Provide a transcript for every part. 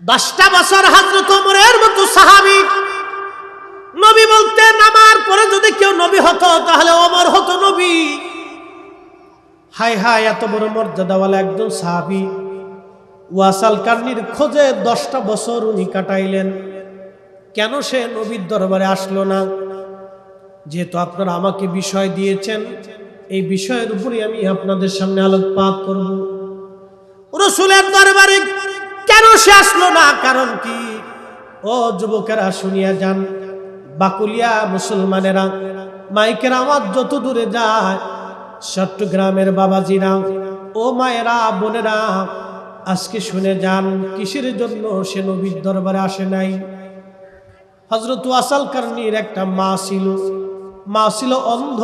10টা বছর হযরত ওমরের মতো সাহাবী, নবী বলতেন আমার পরে যদি কেউ নবী হতো তাহলে ওমর হতো নবী। হায় হায়, এত বড় মর্যাদাওয়ালা একজন সাহাবী ওয়াসাল কারনির খোঁজে 10টা বছর উনি কাটাইলেন। কেন সে নবীর দরবারে আসলো না? যেহেতু আপনারা আমাকে বিষয় দিয়েছেন, এই বিষয়ের উপরে আমি আপনাদের সামনে আলোকপাত করব। রাসূলের দরবারে কেন সে আসলো না? কারণ কি? ও যুবকেরা শুনিয়া যান, বাকুলিয়া মুসলমানেরা, মাইকের আওয়াজ যত দূরে যায়, চট্টগ্রামের বাবাজিরা, ও মায়েরা, বোনেরা, আজকে শুনে যান কিসের জন্য সে নবীর দরবারে আসে নাই। হযরত ওয়াসাল কারনির একটা মা ছিল, মা ছিল অন্ধ,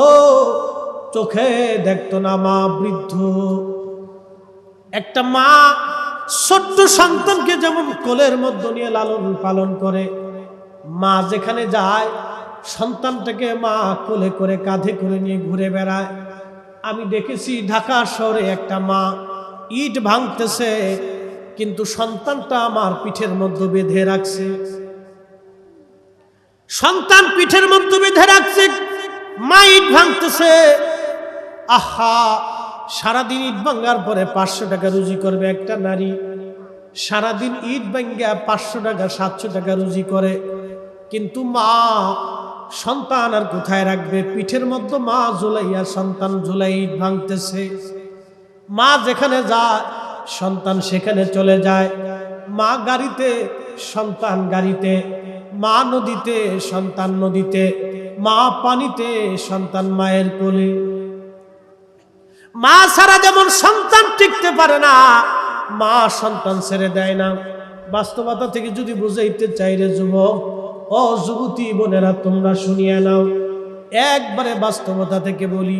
চোখে দেখতো না, মা বৃদ্ধ। একটা মা ছোট্ট সন্তানকে যেমন কোলের মধ্যে নিয়ে লালন পালন করে, মা যেখানে যায় সন্তানটাকে মা কোলে করে কাঁধে করে নিয়ে ঘুরে বেড়ায়। আমি দেখেছি ঢাকা শহরে একটা মা ইট ভাঙতেছে, কিন্তু সন্তানটা আমার পিঠের মধ্যে বেঁধে রাখছে। সন্তান পিঠের মধ্যে বেঁধে রাখছে, মা ইট ভাঙতেছে। আহা, সারাদিন ইট ভাঙ্গার পরে 500 টাকা রুজি করবে একটা নারী। সারাদিন ইট ভাঙ্গা 500 টাকা 700 টাকা রুজি করে, কিন্তু মা সন্তান আর কোথায় রাখবে? পিঠের মধ্যে মা ঝুলাইয়া, সন্তান ঝুলাই ইট ভাঙতেছে। মা যেখানে যায় সন্তান সেখানে চলে যায়। মা গাড়িতে, সন্তান গাড়িতে, মা নদীতে, সন্তান নদীতে, মা পানিতে, সন্তান মায়ের কোলে। মা ছাড়া যেমন সন্তান টিকতে পারে না, মা সন্তান ছেড়ে দেয় না। বাস্তবতা থেকে যদি বুঝাইতে চাই রে যুবক, ও যুবতী বোনেরা, তোমরা শুনিয়ে নাও, একবারে বাস্তবতা থেকে বলি,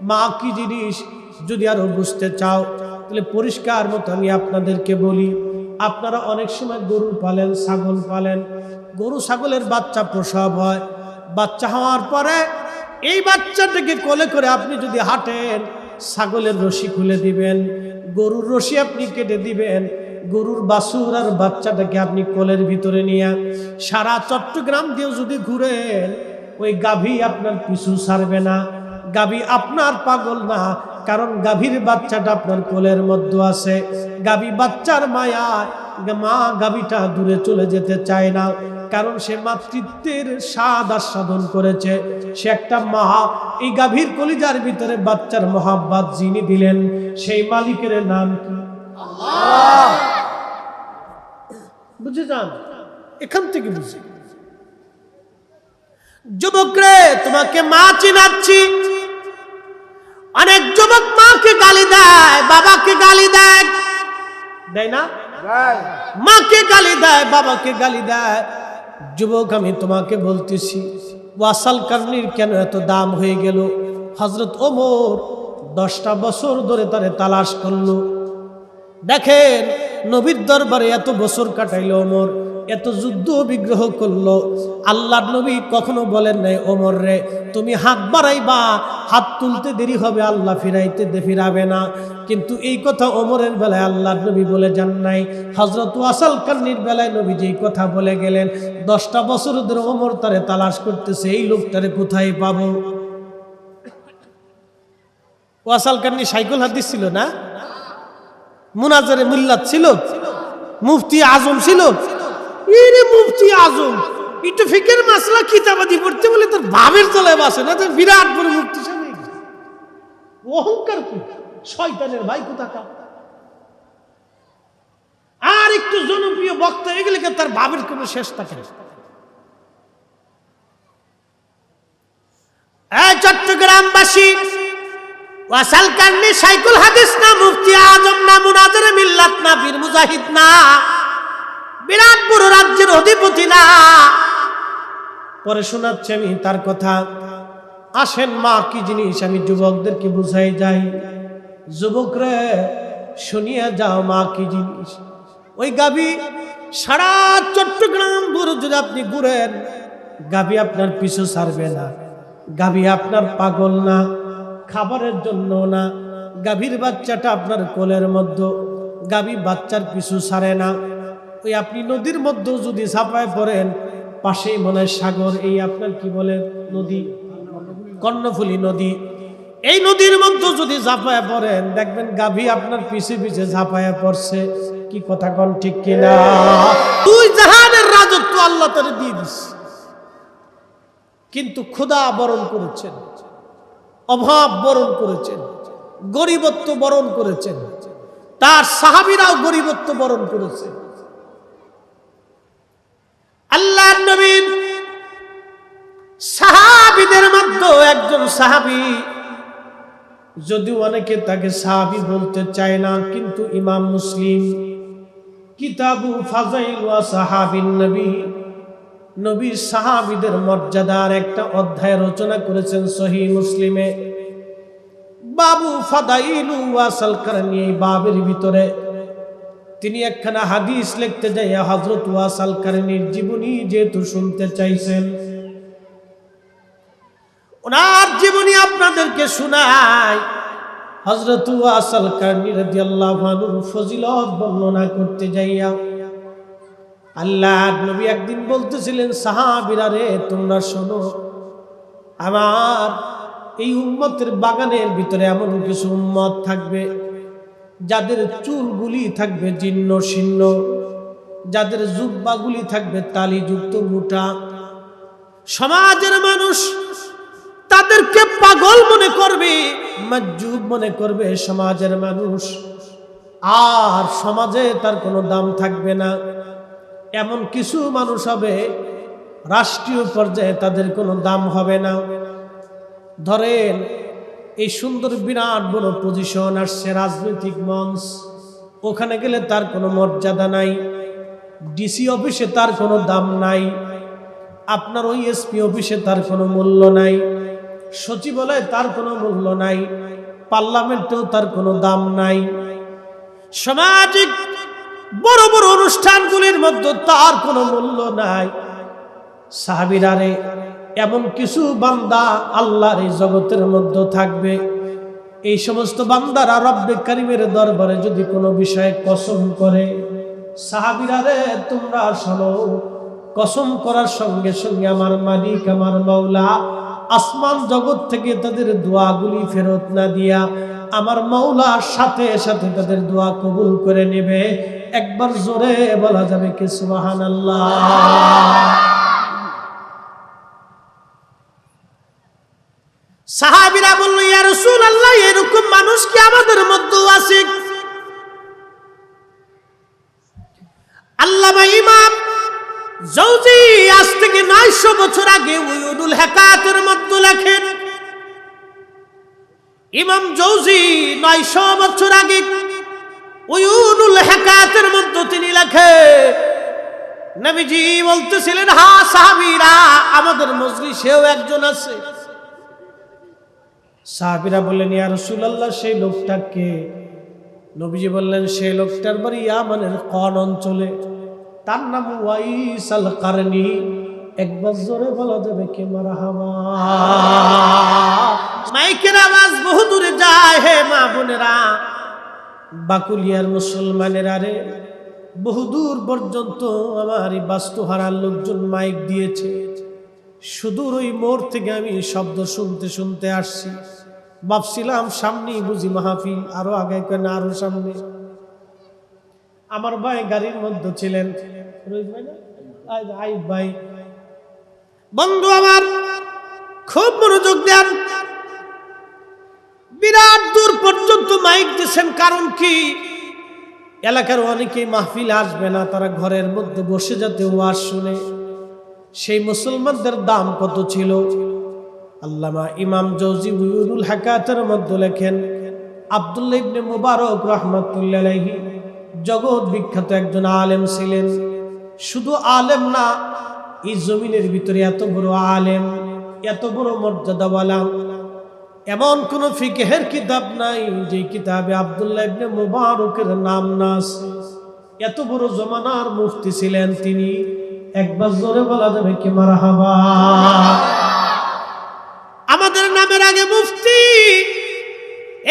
মা কি জিনিস যদি আরো বুঝতে চাও তাহলে পরিষ্কার মতো আমি আপনাদেরকে বলি। আপনারা অনেক সময় গরু পালেন, ছাগল পালেন, গরু ছাগলের বাচ্চা প্রসব হয়। বাচ্চা হওয়ার পরে এই বাচ্চাটাকে কোলে করে আপনি যদি হাঁটেন, ছাগলের রশি খুলে দিবেন, গরুর রশি আপনি কেটে দিবেন, গরুর বাছুর আর বাচ্চাটাকে আপনি কোলের ভিতরে নিয়ে সারা চট্টগ্রাম দিয়ে যদি ঘুরেন, ওই গাভী আপনার পিছু ছাড়বে না। গাভী আপনার পাগল না, কারণ গাভীর বাচ্চাটা আপনার কোলের মধ্যে আছে। গাভী বাচ্চার মায়া, মা গাভীটা দূরে চলে যেতে চায় না, কারণ সে মাতৃত্বের স্বাদ আস্বাদন করেছে। সে একটা মা। এই গাভীর কলিজার ভিতরে বাচ্চার মহাব্বত যিনি দিলেন, সেই মালিকের নাম কি? আল্লাহ। বুঝে যান, এখান থেকে বুঝে। যুবকরে, তোমাকে মা চিনাচ্ছি। অনেক যুবক মাকে গালি দেয়, বাবাকে গালি দেয়, দেয় না? মাকে গালি দেয়, বাবাকে গালি দেয়। যুবক, আমি তোমাকে বলতেছি, ওয়াসাল কারনির কেন এত দাম হয়ে গেল? হযরত ওমর 10টা বছর ধরে তারে তালাশ করলো। দেখেন, নবীর দরবারে এত বছর কাটাইলো ওমর, এত যুদ্ধ বিগ্রহ করলো। আল্লাহর নবী কখনো বলেন নাই ওমর রে তুমি হাত বাড়াইবা, হাত তুলতে দেরি হবে, আল্লাহ ফিরাইতে ফিরাবে না। কিন্তু এই কথা ওমরের বেলায় আল্লাহর নবী বলে যান নাই। হযরত ওয়াসাল কারনির বেলায় নবী যেই কথা বলে গেলেন, 10টা বছর ধরে ওমর তারে তালাশ করতেছে, এই লোকটারে কোথায় পাবো? ওয়াসাল কারনি সাইকুল হাদিস ছিল না, মুনাজারে মিল্লাত ছিল, মুফতি আজম ছিল। এরে মুফতি আজম, একটু ফিকের মাসলা কিতাবাদি পড়তে বলে তোর ভাবের তলায় বসে না, তো বিরাট বড় মুফতি সাহেব। অহংকার কি, শয়তানের ভাই কোথাকার। আর একটু জনপ্রিয় বক্তা এগুলিকে তার ভাবের কোনো শেষ থাকে না। এই চট্টগ্রামবাসী, ওয়াসাল কারনি সাইকুল হাদিস না, মুফতি আজম না, মুনাজারে মিল্লাত না, বীর মুজাহিদ না, বিরাট বড় রাজ্যের অধিপতি না। পরে শোনাচ্ছি আমি তার কথা। আসেন, মা কি জিনিস আমি যুবকদেরকে বুঝাই যাই। যুবকরে শুনিয়া যাও, মা কি জিনিস। ওই গাভী সারা চট্টগ্রাম বড় যদি আপনি ঘুরেন, গাভী আপনার পিছু ছাড়বে না। গাভী আপনার পাগল না, খাবারের জন্য না। গাভীর বাচ্চাটা আপনার কোলের মধ্যে, গাভী বাচ্চার পিছু ছাড়ে না। ওই আপনি নদীর মধ্যেও যদি ঝাঁপায় পড়েন, পাশেই মনে হয় সাগর, এই আপনার কি বলে নদী, কর্ণফুলী নদী, এই নদীর মধ্যে যদি ঝাঁপায় পড়েন দেখবেন গাভী আপনার পিছে পিছে ঝাঁপায় পড়ছে। কি কথা কোন ঠিক কিনা? দুই জাহানের রাজত্ব আল্লাহ তাআলা দিয়ে দিচ্ছে, কিন্তু ক্ষুধা বরণ করেছেন, অভাব বরণ করেছেন, গরিবত্ব বরণ করেছেন, তার সাহাবীরাও গরিবত্ব বরণ করেছে। আল্লাহর নবীর সাহাবীদের মধ্যে একজন সাহাবী, যদিও অনেকে তাকে সাহাবী বলতে চায় না, কিন্তু ইমাম মুসলিম কিতাবু ফাযাইল ওয়া সাহাবিন নবী, নবীর সাহাবীদের মর্যাদার একটা অধ্যায় রচনা করেছেন সহিহ মুসলিমে। বাবু ফাদাইলু ওয়াসাল কারণী, এই বাবের ভিতরে তিনি একখানা হাদিস লিখতে যাইয়া হযরত ওয়াসাল কারণীর জীবনী যেহেতু শুনতে চাইছেন, ওনার জীবনী আপনাদেরকে শোনায়। হযরত ওয়াসাল কারণী রাদিয়াল্লাহু আনহু ফজিলত বর্ণনা করতে যাইয়া আল্লাহর নবী একদিন বলতেছিলেন, সাহাবীরা রে তোমরা শোনো, আমার এই উম্মতের বাগানের ভিতরে এমন কিছু উম্মত থাকবে যাদের চুলগুলি থাকবে জীর্ণ শীর্ণ, যাদের জুব্বাগুলি থাকবে তালিযুক্ত মোটা। সমাজের মানুষ তাদেরকে পাগল মনে করবে, মাজুব মনে করবে সমাজের মানুষ, আর সমাজে তার কোনো দাম থাকবে না। এমন কিছু মানুষ হবে রাষ্ট্রীয় পর্যায়ে তাদের কোনো দাম হবে না। ধরেন এই সুন্দর বিরাট বড় পজিশন আসছে, রাজনৈতিক মঞ্চ, ওখানে গেলে তার কোনো মর্যাদা নাই, ডিসি অফিসে তার কোনো দাম নাই, আপনার ওই এসপি অফিসে তার কোনো মূল্য নাই, সচিবালয়ে তার কোনো মূল্য নাই, পার্লামেন্টেও তার কোনো দাম নাই, সামাজিক বড় বড় অনুষ্ঠানগুলির মধ্যে তার কোনো মূল্য নাই। সাহাবীরা রে এমন কিছু বান্দা আল্লাহর এই জগতের মধ্যে থাকবে, এই সমস্ত বান্দারা রব্বে কারীমের দরবারে যদি কোনো বিষয়ে কসম করে, সাহাবীরা রে তোমরা শোনো, কসম করার সঙ্গে সঙ্গে আমার মালিক আমার মাওলা আসমান জগৎ থেকে তাদের দোয়াগুলি ফেরত না দিয়া আমার মাওলার সাথে সাথে তাদের দোয়া কবুল করে নেবে। একবার জোরে বলা যাবে কি সুবহানাল্লাহ? সাহাবীরা বলল, ইয়া রাসূলুল্লাহ, এরকম মানুষ কি আমাদের মধ্যে আছে? আল্লামা ইমাম জৌজি আজ থেকে 900 বছর আগে উয়ুনুল হিকায়াতের মধ্যে লেখেন, ইমাম জৌজি 900 বছর আগে উয়ুনুল হিকায়াতের মধ্যে তিনি লেখেন, নবীজি বলতেছিলেন, হ্যাঁ সাহাবীরা আমাদের মজলিসেও একজন আছে। সাহাবীরা বললেন, ইয়া রাসূলুল্লাহ, সেই লোকটা কে? নবীজি বললেন, সেই লোকটার বাড়ি ইয়ামানের কোন অঞ্চলে, তার নাম ওয়াইস আল কারনী। একবার জোরে বলা যাবে কি মারহাবা? মাইকের আওয়াজ বহু দূরে যায়। হে মা বোনেরা, বাকুলিয়ার মুসলমানেরা রে, বহুদূর পর্যন্ত আমার এই বাস্তুহারার লোকজন মাইক দিয়েছে। সুদূর ওই মোড় থেকে আমি শব্দ শুনতে শুনতে আসছি, ভাবছিলাম সামনেই বুঝি মাহফিল, আরো আগে কেন আরো সামনে। আমার ভাই গাড়ির মধ্যে ছিলেন, আইব ভাই, বন্ধু আমার খুব মনোযোগ দেন। বিরাট দূর পর্যন্ত মাইক দিয়েছেন, কারণ কি এলাকার অনেকেই মাহফিল আসবে না, তারা ঘরের মধ্যে বসে যাতে ওয়াজ শুনে। সেই মুসলমানদের দাম কত ছিল? আল্লামা ইমাম জৌজি উয়ুনুল হিকায়াতের মধ্যে লেখেন, আব্দুল্লাহ ইবনে মুবারক রাহমাতুল্লাহ আলাইহি জগৎ বিখ্যাত একজন আলেম ছিলেন। শুধু আলেম না, এই জমিনের ভিতরে এত বড় আলেম, এত বড় মর্যাদাওয়ালা এমন কোন ফিকহের কিতাব নাই যে কিতাবে আব্দুল্লাহ ইবনে মুবারকের নাম না আছে। এত বড় জমানার মুফতি ছিলেন তিনি। একবার জোরে বলা যাবে কি মারহাবা? আমাদের নামের আগে মুফতি,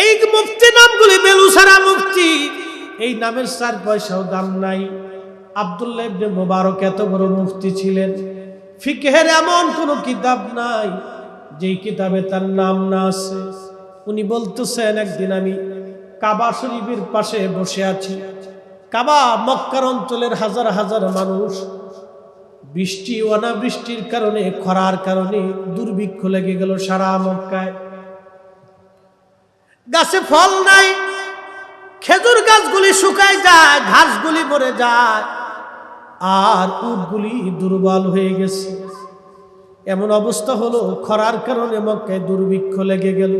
এই মুফতি নামগুলি বেলুসারা মুফতি, এই নামের 4 পয়সাও দাম নাই। আব্দুল্লাহ ইবনে মুবারক এত বড় মুফতি ছিলেন, ফিকহের এমন কোনো কিতাব নাই যেই কিতাবে তার নাম না আছে। উনি বলতেছেন, একদিন আমি কাবা শরীফের পাশে বসে আছি। কাবা মক্কার অঞ্চলের হাজার হাজার মানুষ বৃষ্টি অনাবৃষ্টির কারণে, খরার কারণে দুর্ভিক্ষ লেগে গেল সারা মক্কায়। গাছে ফল নাই, খেজুর গাছগুলি শুকায় যায়, ঘাসগুলি মরে যায়, আর উটগুলি দুর্বল হয়ে গেছে। এমন অবস্থা হলো, খরার কারণে মক্কায় দুর্ভিক্ষ লেগে গেল।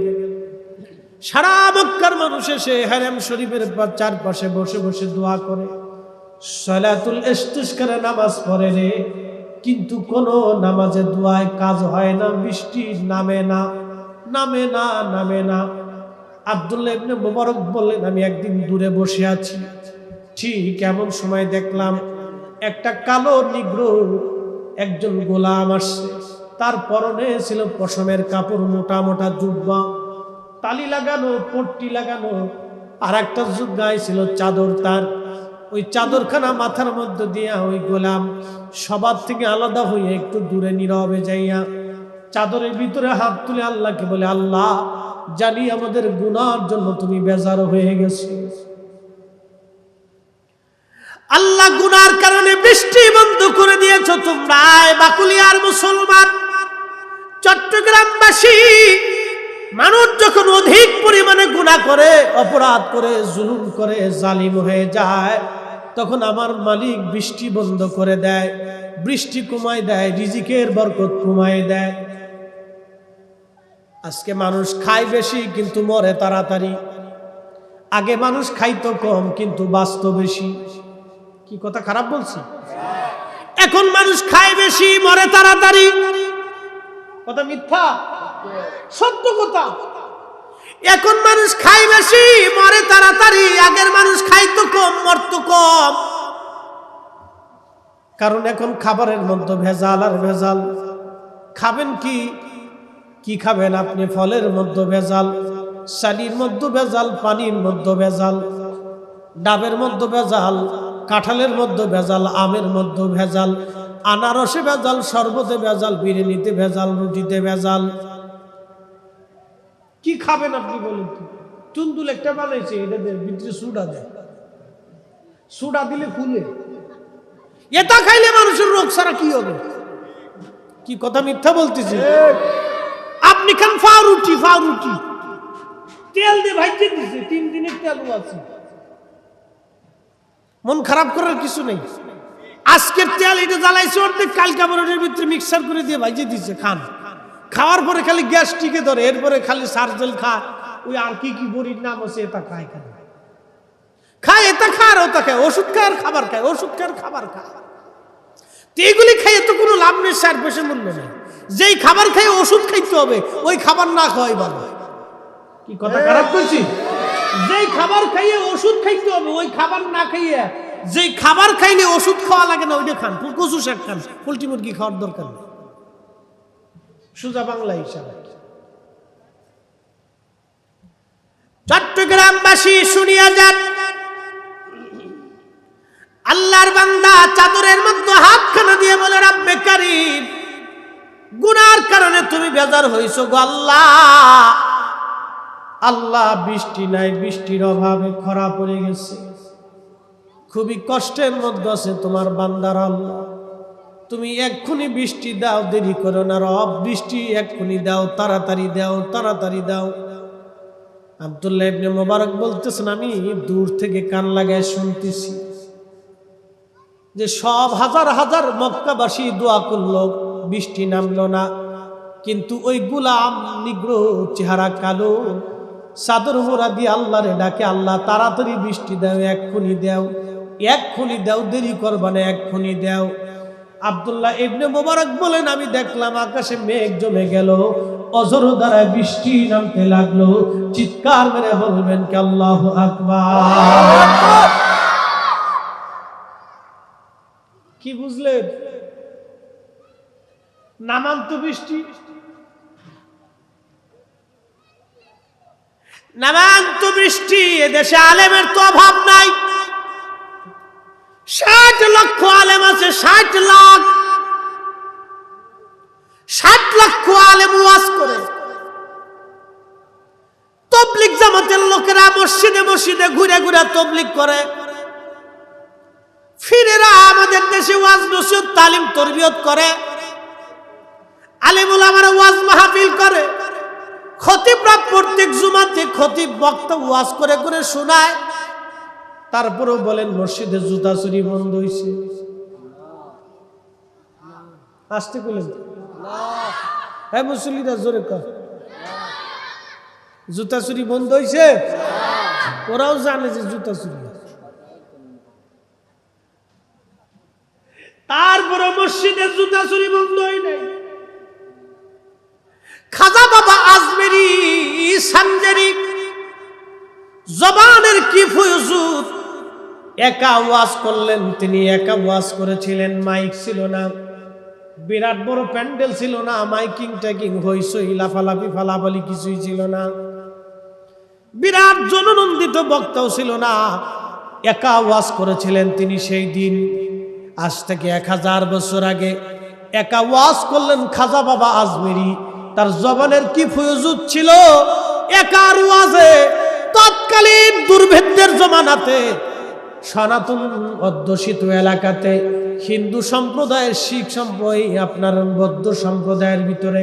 সারা মক্কার মানুষ এসে হারাম শরীফের চারপাশে বসে বসে দোয়া করে, সালাতুল ইস্তিসকার নামাজ পড়ে রে, কিন্তু কোন নামাজে দোয়ায় কাজ হয় না, বৃষ্টি নামে না, নামে না, নামে না। আব্দুল্লাহ ইবনে মুবারক বললেন, আমি একদিন দূরে বসে আছি, ঠিক এমন সময় দেখলাম একটা কালো নিগ্রো একজন গোলাম আসছে। তার পরনে ছিল পশমের কাপড়, মোটা মোটা জুব্বা, তালি লাগানো, পট্টি লাগানো, আর একটা গায়ে ছিল চাদর। তার ওই চাদরখানা মাথার মধ্যে দিয়া ওই গোলাম সবার থেকে আলাদা হয়ে একটু দূরে নীরবে যাইয়া চাদরের ভিতরে হাত তুলে আল্লাহকে বলে, আল্লাহ জানি আমাদের গুনার জন্য তুমি বেজার হয়ে গেছো, আল্লাহ গুনার কারণে বৃষ্টি বন্ধ করে দিয়েছো তোমরা। বাকুলিয়ার মুসলমান, চট্টগ্রামবাসী মানুষ যখন অধিক পরিমাণে গুনাহ করে, অপরাধ করে, জুলুম করে, জালিম হয়ে যায়, তখন আমার মালিক বৃষ্টি বন্ধ করে দেয়, বৃষ্টি কমায় দেয়, রিজিকের বরকত কমায় দেয়। আজকে মানুষ খায় বেশি কিন্তু মরে তাড়াতাড়ি। আগে মানুষ খাইতো কম কিন্তু বাঁচতো বেশি। কি কথা খারাপ বলছি? এখন মানুষ খায় বেশি, মরে তাড়াতাড়ি। কথা মিথ্যা? সত্য কথা। এখন মানুষ খায় বেশি, মরে তাড়াতাড়ি। আগের মানুষ খাইতো কম, মরতো কম। কারণ এখন খাবারের মধ্যে ভেজাল আর ভেজাল। খাবেন কি? কি খাবেন আপনি? ফলের মধ্যে ভেজাল, শালির মধ্যে ভেজাল, পানির মধ্যে ভেজাল, ডাবের মধ্যে ভেজাল, কাঁঠালের মধ্যে ভেজাল, আমের মধ্যে ভেজাল, আনারসে ভেজাল, শরবতে ভেজাল, বিরিয়ানিতে ভেজাল, রুটিতে ভেজাল। কি খাবেন আপনি বলেন তো? তুন্দুল একটা বানাইছে, এটা ভিতরে সুডা দেয়, সুডা দিলে ফুলে। এটা খাইলে মানুষের রোগ ছাড়া কি হবে? কি কথা মিথ্যা বলতেছি? আপনি খান ফারুটি, ফারুটি তেল দিয়ে ভাইজে দিছে, 3 দিনের তেলও আছে। মন খারাপ করার কিছু নেই। আজকের তেল এটা জ্বালাইছে অর্ধেক, কালকে আবার ওটার ভিতরে মিক্সার করে দিয়ে ভাইজে দিছে। খান, খাওয়ার পরে খালি গ্যাস টিকে ধরে, এরপরে খালি সার্জেল খায়, ওই আর কি কি বড়ির নাম আছে, এটা খায়, খায় এটা খায়, আর ওটা খায়, ওষুধ খায় আর খাবার খায়, ওষুধ খায় আর খাবার খায়। তো এইগুলি খাইয়ে তো কোনো লাভ নেই, 4 পয়সা মূল্য নেই। যেই খাবার খাইয়ে ওষুধ খাইতে হবে, ওই খাবার না খাওয়াই ভালো। কি কথা খারাপ করছি? যেই খাবার খাইয়ে ওষুধ খাইতে হবে, ওই খাবার না খাইয়ে, যেই খাবার খাইলে ওষুধ খাওয়া লাগে না, ওইটা খান। কচু শাক খান, পোলট্রি মুরগি খাওয়ার দরকার নেই। সোজা বাংলা হিসাবে। চট্টগ্রামবাসী শুনিয়া যান, আল্লাহর বান্দা চাদরের মধ্যে হাতখানা দিয়ে বলে, রব্বে কারীম, গুনার কারণে তুমি বেজার হইছো গো আল্লাহ। আল্লাহ বৃষ্টি নাই, বৃষ্টির অভাবে খরা পড়ে গেছে, খুবই কষ্টের মধ্যে আছে তোমার বান্দার। আল্লাহ তুমি এক্ষুনি বৃষ্টি দাও, দেরি করো না রব, বৃষ্টি এক্ষুনি দাও, তাড়াতাড়ি দাও, তাড়াতাড়ি দাও। আব্দুল্লাহ ইবনে মুবারক বলতেছেন, আমি দূর থেকে কান লাগায় শুনতেছি যে সব হাজার হাজার মক্কাবাসী দোয়া করলো, বৃষ্টি নামলো না। কিন্তু ওই গোলাম নিগ্রো, চেহারা কালো, চাদর মোড়া দিয়ে আল্লাহরে ডাকে, আল্লাহ তাড়াতাড়ি বৃষ্টি দাও, এক্ষুনি দাও, এক্ষুনি দাও, দেরি করবা না, এক্ষুনি দাও। আব্দুল্লাহ ইবনে মুবারক বলেন, আমি দেখলাম আকাশে মেঘ জমে গেল, অজর দ্বারা বৃষ্টি নামতে লাগলো। চিৎকার মেরে বলবেন কি আল্লাহু আকবার। কি বুঝলেন? নামান তো বৃষ্টি, নামান তো বৃষ্টি। এদেশে আলেমের তো অভাব নাই, 60 লক্ষ আলেম আছে, 60 লাখ, 60 লক্ষ আলেম ওয়াজ করে। তবলিগ জামাতের লোকেরা মসজিদে মসজিদে ঘুরে ঘুরে তবলিগ করে। ফিরেরা আমাদের দেশে ওয়াজ নসিহত তালিম তরবিয়ত করে। আলেম ওলামারা ওয়াজ মাহফিল করে। খতিবরা প্রত্যেক জুমাতে খতিব বক্তা ওয়াজ করে করে শোনায়। তারপরেও বলেন মসজিদে জুতা চুরি বন্ধ হয়েছে। আসতে বলেন হ্যাঁ মুসল্লিরা জোরে কর, জুতা চুরি বন্ধ হয়েছে? ওরাও জানে যে জুতা চুরি। তারপরে মসজিদে জুতা চুরি বন্ধ হয় নাই। খাজা বাবা আজমেরি সামজেরি জবানের কি ফয়জুদ একা ওয়াজ করলেন। তিনি একা ওয়াজ করেছিলেন, মাইক ছিল না, বিরাট বড় প্যান্ডেল ছিল না, মাইকিং ট্যাকিং হইসই লাফালাফি ফালাফালি কিছুই ছিল না, বিরাট জননন্দিত বক্তাও ছিল না, একা ওয়াজ করেছিলেন তিনি সেই দিন। আজ থেকে 1000 বছর আগে একা ওয়াজ করলেন খাজা বাবা আজমেরি। তার জবানের কি ফয়জুদ ছিল একার ওয়াজে। তৎকালীন দুর্ভিক্ষের জমানাতে সনাতন অধ্যুষিত এলাকাতে হিন্দু সম্প্রদায়ের, শিখ সম্প্রদায়, আপনার বৌদ্ধ সম্প্রদায়ের ভিতরে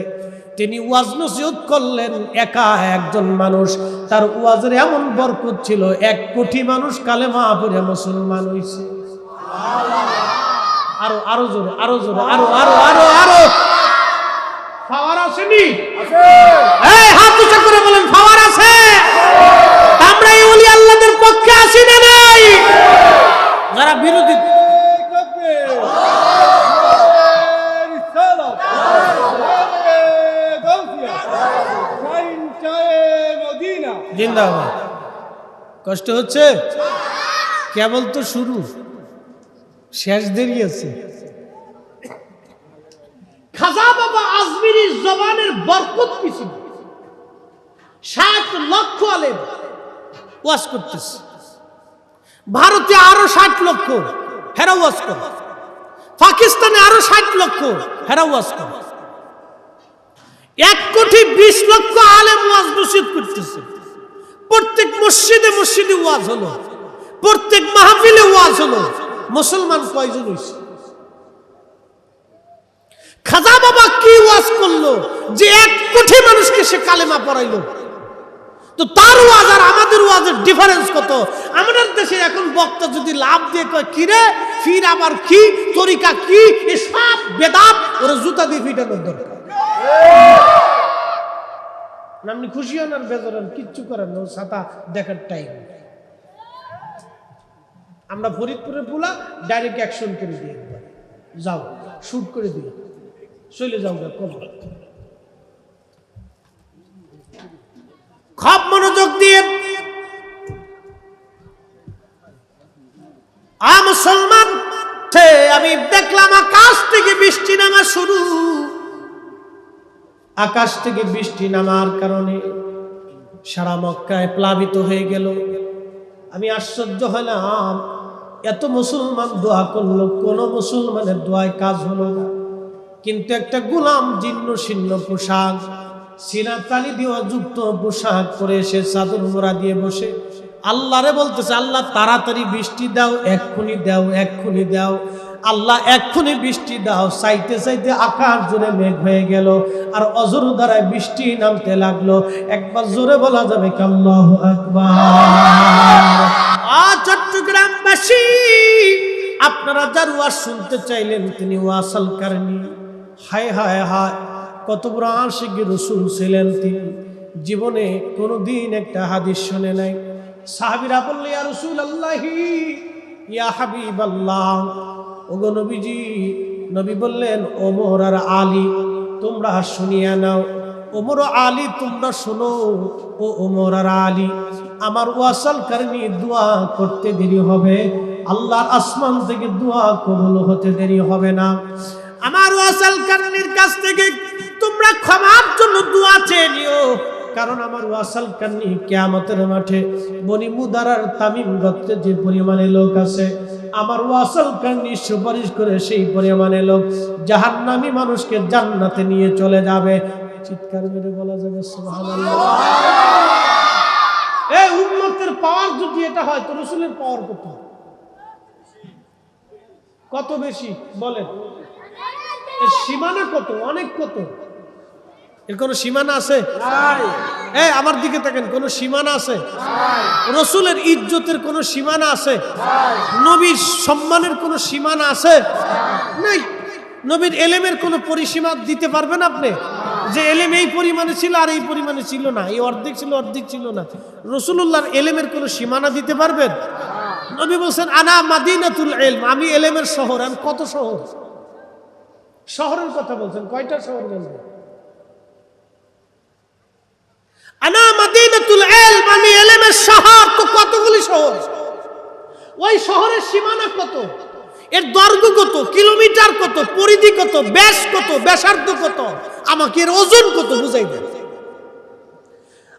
তিনি ওয়াজ নসিহত করলেন একা একজন মানুষ। তার ওয়াজের এমন বরকত ছিল 1 কোটি মানুষ কালেমা পড়ে মুসলমান হইছে। আরো আরো জোরে, আরো জোরে, আরো আরো আরো আরো। পাওয়ার আছে নি? এই হাত উঁচু করে বলেন পাওয়ার আছে? আমরা এই ওলি আল্লাহদের পক্ষে আছি না নাই? যারা বিরোধী জিন্দাবাদ। কষ্ট হচ্ছে? কেবল তো শুরু, শেষ দেরি আছে। খাজা বাবা আজমিরির জবানের বরকত কি ছিল? 60 লক্ষ আলেম ওয়াজ করতেছে। ভারতে আরো 60 লক্ষ হেরা ওয়াজ করে। পাকিস্তানে আরো 60 লক্ষ হেরা ওয়াজ করে। 1 কোটি 20 লক্ষ আলেম ওয়াজ নসিহত করতেছে। প্রত্যেক মসজিদে মসজিদে ওয়াজ হলো, প্রত্যেক মাহফিলে ওয়াজ হলো। মুসলমান কয়জন হইছে? খাজা বাবা কি ওয়াজ করলো যে 1 কোটি মানুষকে সে কালেমা পড়াইলো? তো তার ওয়াজ আর আমাদের ওয়াজের ডিফারেন্স কত? আমাদের দেশে এখন বক্তা যদি লাভ দিয়ে কয় কি রে ফির আবার কি তরিকা কি এসব বেদাত, ওরা জুতা দিয়ে পিটানোর দরকার। আপনি খুশি হন আর বেজার হন, কিচ্ছু করেন না, ছাতা দেখার টাইম। আমরা ফরিদপুরে পুলা ডাইরেক্ট অ্যাকশন করে দিয়ে যাও, শুট করে দিয়ে চলে যাও। খুব মনোযোগ দিয়ে মুসলমান, আমি দেখলাম আকাশ থেকে বৃষ্টি নামা শুরু। আকাশ থেকে বৃষ্টি নামার কারণে সারা মক্কায় প্লাবিত হয়ে গেল। আমি আশ্চর্য হলাম, এত মুসলমান দোয়া করলো, কোন মুসলমানের দোয়ায় কাজ হলো না। কিন্তু একটা গোলাম জীর্ণ শীর্ণ পোশাক, সিনা তালি দিয়ে যুক্ত পোশাক পরে সে চাদর মোড়া দিয়ে বসে আল্লাহরে বলতেছে, আল্লাহ তাড়াতাড়ি বৃষ্টি দাও, এক্ষুনি দাও, এক্ষুনি দাও, আল্লাহ এক্ষুনি বৃষ্টি দাও। চাইতে চাইতে আকাশ জুড়ে মেঘ হয়ে গেল আর অজর দ্বারায় বৃষ্টি নামতে লাগলো। একবার জোরে বলা যাবে কি আল্লাহু আকবার? চট্টগ্রামবাসী, আপনারা যার ওয়াজ শুনতে চাইলেন তিনি ওয়াসাল কারণী। হায় হায় হায়, কত বড় আশিক রাসূল ছিলেন তিনি। জীবনে কোনোদিন একটা হাদিস শুনে নাই। সাহাবীরা বললেন, ইয়া রাসূলুল্লাহি, ইয়া হাবিবাল্লাহ, ওগো নবীজি। নবী বললেন, ওমর আর আলী তোমরা শুনিয়া নাও। ওমর ও আলী তোমরা শোনো। ও ওমর আর আলী, আমার ওয়াসাল কারণী দোয়া করতে দেরি হবে, আল্লাহর আসমান থেকে দোয়া কবুল হতে দেরি হবে না। আমার ওয়াসাল কারণীর কাছ থেকে তোমরা ক্ষমার জন্য দোয়া চেয়ে নিও, কারণ আমার ওয়াসাল কারণী কিয়ামতের মাঠে বনি মুদারার তামিম গোত্রে যে পরিমাণে লোক আছে আমার ওয়াসাল কারনি সুপারিশ করে সেই পরিমাণে লোক জাহান্নামী মানুষকে জান্নাতে নিয়ে চলে যাবে। চিৎকার মেরে বলা যাবে সুবহানাল্লাহ। এই উম্মতের পাওয়ার যদি এটা হয় তো রাসূলের পাওয়ার কত কত বেশি বলেন? এর সীমানা কত? অনেক কত? এর কোনো সীমানা আছে? এই আমার দিকে তাকান, কোনো সীমানা আছে? রাসূলের ইজ্জতের কোনো সীমানা আছে? নবীর সম্মানের কোনো সীমানা আছে? নাই। নবীর এলেমের কোনো পরিসীমা দিতে পারবেন আপনি? যে এলেম এই পরিমাণে ছিল আর এই পরিমাণে ছিল না, এই অর্ধেক ছিল অর্ধেক ছিল না। রাসূলুল্লাহর এলেমের কোনো সীমানা দিতে পারবেন? নবী বলছেন আনা মাদিনাতুল ইলম, আমি এলেমের শহর। আমি কত শহর? শহরের কথা বলছেন, কয়টা শহর বলবেন? আনা মাদিনাতুল ইলম, আমি ইলমের শহর। তো কতগুলি শহর? ওই শহরের সীমানা কত? এর দৈর্ঘ্য কত? কিলোমিটার কত? পরিধি কত? ব্যাস কত? ব্যাসার্ধ কত? আমাকে এর ওজন কত বুঝাই দেন।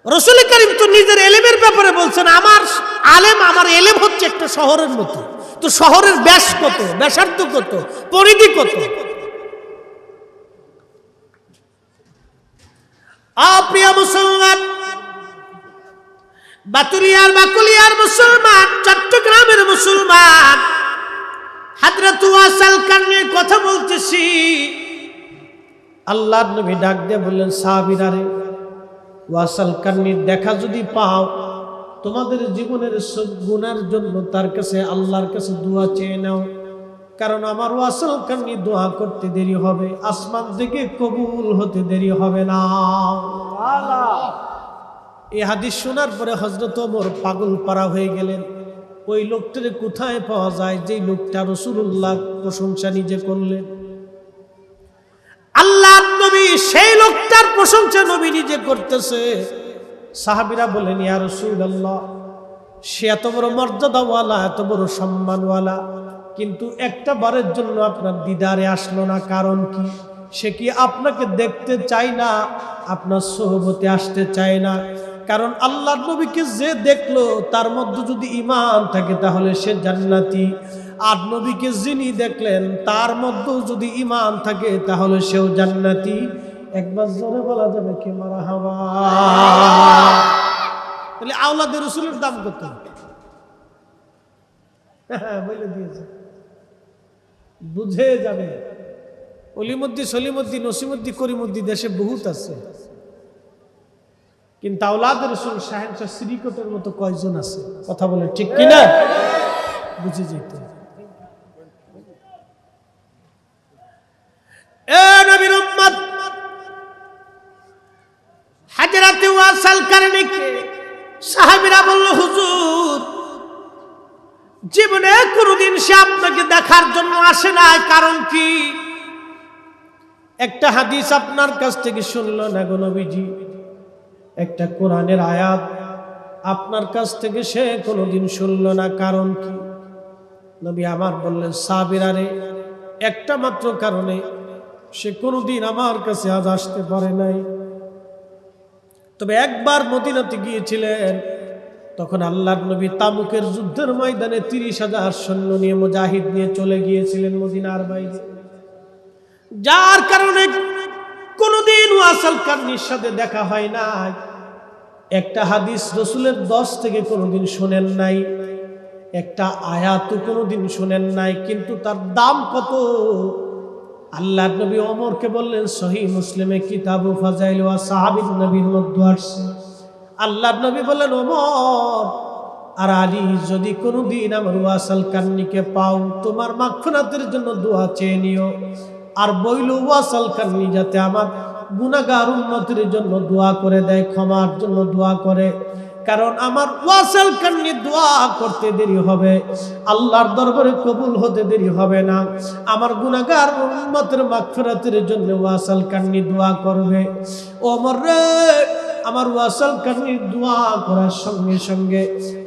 রাসূল করিম তো নিজের ইলমের ব্যাপারে বলছেন আমার আলেম, আমার ইলম হচ্ছে একটা শহরের মতো। তো শহরের ব্যাস কত? ব্যাসার্ধ কত? পরিধি কত? প্রিয় মুসলমান, বাতুলিয়ার বাকুলিয়ার মুসলমান, চট্টগ্রামের মুসলমান, হযরত ওয়াসাল কারনির কথা বলতেছি। আল্লাহর নবী ডাক দিয়ে বললেন সাহাবীরা রে, ওয়াসাল কারনির দেখা যদি পাও তোমাদের জীবনের সব গুনার জন্য তার কাছে আল্লাহর কাছে দোয়া চেয়ে নাও, কারণ আমার ওয়াসাল কারনি দোয়া করতে দেরি হবে, আসমান থেকে কবুল হতে দেরি হবে না। এই হাদিস শোনার পরে হযরত ওমর পাগল পারা হয়ে গেলেন। ওই লোকটারে কোথায় পাওয়া যায় যে লোকটা রাসূলুল্লাহ প্রশংসা নিজে করলেন? আল্লাহর নবী সেই লোকটার প্রশংসা নবী নিজে করতেছে। সাহাবীরা বলেন ইয়া রাসূলুল্লাহ, সে এত বড় মর্যাদাওয়ালা, এত বড় সম্মানওয়ালা, কিন্তু একটা বারের জন্য আপনার দিদারে আসলো না, কারণ কি? সে কি আপনাকে দেখতে চায় না, আপনার সোহবতে আসতে চায় না? কারণ আল্লাহর নবীকে যে দেখলো তার মধ্যে যদি ঈমান থাকে তাহলে সে জান্নাতি, আর নবীকে যিনি দেখলেন তার মধ্যেও যদি ঈমান থাকে তাহলে সেও জান্নাতি। একবার জোরে বলা যাবে কি মারহাবা? তাহলে আওলাদে রাসূলের দাম কত? বলে দিয়েছে, বুঝে যাবে। অলিমুদ্দি, সলিমুদ্দি, নসিমুদ্দি, করিমুদ্দি দেশে বহুত আছে, কিন্তু আওলাদে রাসূল শাহেনশাহ শ্রীকোটের মতো কয়জন আছে? কথা বলে ঠিক কিনা? বুঝে যেত। এ নবীর উম্মত, হযরত ওয়াসাল কারনিকে সাহাবীরা বলল হুজুর জীবনে কোনোদিন সে আপনাকে দেখার জন্য আসে নাই, কারণ কি? একটা হাদিস আপনার কাছ থেকে শুনলো না গো নবীজি, একটা কোরআনের আয়াত আপনার কাছ থেকে সে কোনোদিন শুনলো না, কারণ কি? নবী আমার বললেন সাহাবীরা রে, একটা মাত্র কারণে সে কোনোদিন আমার কাছে আজ আসতে পারে নাই। তবে একবার মদিনাতে গিয়েছিলেন, তখন আল্লাহর নবী তাবুকের যুদ্ধের ময়দানে 30,000 সৈন্য নিয়ে মুজাহিদ নিয়ে চলে গিয়েছিলেন মদিনার বাইরে, যার কারণে কোনোদিন ওয়াসাল কারনির সাথে দেখা হয় নাই। একটা হাদিস রাসূলের 10 থেকে কোনোদিন শোনেন নাই, একটা আয়াতও কোনোদিন শোনেন নাই, কিন্তু তার দাম কত? আল্লাহর নবী ওমরকে বললেন, সহিহ মুসলিমে কিতাবু ফাজাইল ওয়া সাহাবীর নবীর মধ্যে আসছে, আল্লাহর নবী বললেন ওমর আর আলী, যদি কোনোদিন আমার ওয়াসাল কারনিকে পাও তোমার মাগফিরাতের জন্য দোয়া চেয়ে নিও, আর বইল ওয়াসাল কারনি যাতে আমার গুনাহগার উম্মতের জন্য দোয়া করে দেয়, ক্ষমার জন্য দোয়া করে, কারণ আমার ওয়াসাল কারনি দোয়া করতে দেরি হবে, আল্লাহর দরবারে কবুল হতে দেরি হবে না। আমার গুনাহগার উম্মতের মাগফিরাতের জন্য ওয়াসাল কারনি দোয়া করবে। ওমর রে, আমার ওয়াসাল কারনির দোয়া করার সঙ্গে সঙ্গে